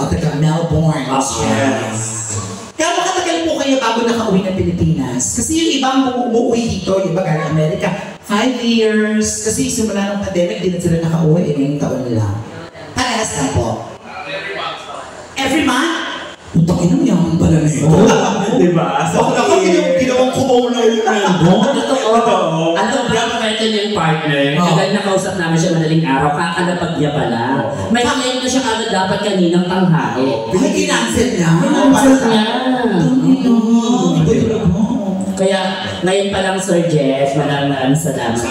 Taga Melbourne. Yes. Kaya makatagal po kayo bago nakauwi ng Pilipinas? Kasi yung ibang umuwi dito, yung iba galing Amerika, 5 years. Kasi simula ng pandemic, di na sila nakauwi, ngayong taon lang. Parehas na po. Every month? Putang inang yaman pala na ito. Diba? Bakit ako ginawang kumaulaw yung Melbourne? Totoo. Ano ba kwento niya yung partner? Agad nakausap namin siya madaling araw, kakalapag niya pala. May claim na siya agad dapat kaninang tanghali. Ay, kinansel niya. Kinansel niya. Kaya ngayon pa lang Sir Jeff, maraming salamat po.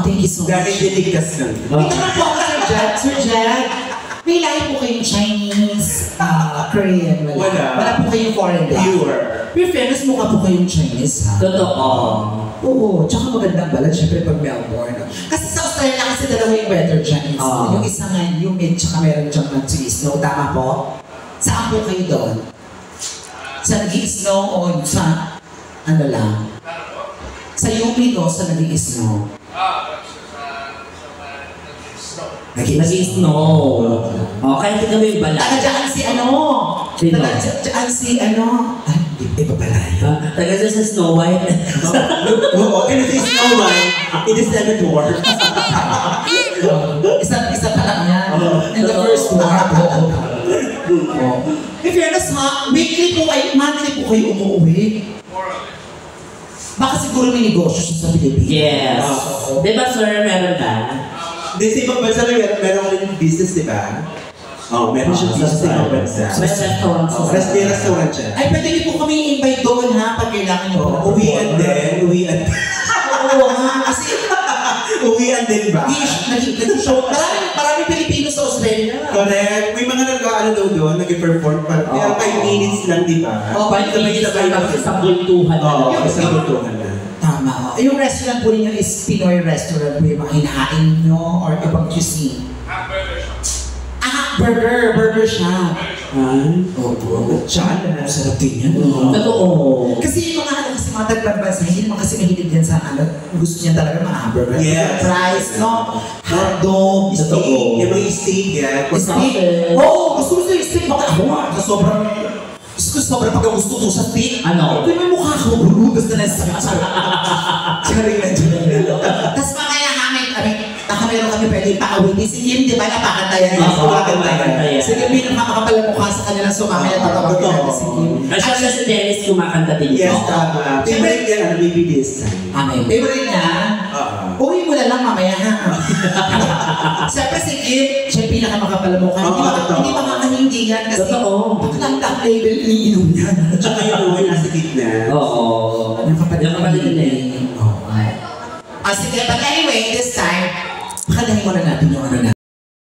Thank you so much. Dahil dinigas lang. Ito na po ako, Sir Jack. Sir Jack, may lahi po kayong Chinese, Korean, Wala. Wala po kayong foreign lahi. Pure. Pero fairness, mukha po kayong Chinese, ha? Totoo. Oo, tsaka magandang balat, syempre pag Melbourne. Kasi sa Australia kasi dalawa yung weather dyan. Yung isa nga humid, tsaka meron dyan ng snow. Tama po? Saan po kayo doon? Sa nag-i-snow o sa ano lang? Sa humid o sa nag-i-snow? Nag-i-snow. Kaya tingnan mo yung balat. Taga-dyan si ano? Sino? Taga-dyan si ano? Ay, iba pala yun. Taga-dyan sa Snow White. Oo, and if it's Snow White, it is never to work. Isa pa lang yan. In the first war. In fairness ha, weekly po ay, monthly po kayo umuwi. Baka siguro may negosyo siya sa Pilipinas. Yes. Diba sir, meron ka? Di sa ibang bansa meron ka rin business, di ba? Meron siya business sa ibang bansa. May restaurant sa May restaurant siya. Ay, pwede niyo po kami i-invite doon ha, pag kailangan niyo po. Uwian din. Oo ha, kasi Uwian din ba? nag-show. Maraming Pilipino sa Australia. Correct. May mga nag-ano daw doon, nag-perform pa. Kaya 5 minutes lang, di ba? 5 minutes lang kasi sa bultuhan na lang. Isang bultuhan na. Tama. Yung restaurant po ninyo is Pinoy restaurant po yung mga hinahain nyo or ibang cuisine? Burger shop. Opo. Siya, sarap din yan. Totoo. Kasi yung mga kasi mga tagbanbansa, hindi naman kasi mahilig yan sa gusto niya talaga mga hamburger. Yes. Fries, no? Hotdog, Steak. Yung mga steak yan. steak. Oo, gusto mo yung steak. Bakit ako nga? Sobrang pagkagusto ko sa steak. Ano? Ito may mukha ko, brudas na nasa. Charing na dyan. Tapos mamaya meron kami pwede pa-awitin. Si Kim, di ba, napakantayan niya? Napakantayan. Si Kim, pinakamakapal mukha sa kanila, so mamaya tatawagin natin si Kim. Actually, si Dennis kumakanta din. Yes, tama. Favorite yan, ano, maybe this time. Favorite niya? Uwi mo na lang mamaya, ha? Siyempre si Kim, siya yung pinakamakapal mukha. Hindi makakahindigan kasi ang top label iniinom niya. Tsaka yun, nasa gitna. Oo. Yung kapatid na eh. Sige, but anyway, this time, pakadahin muna natin yung ano na.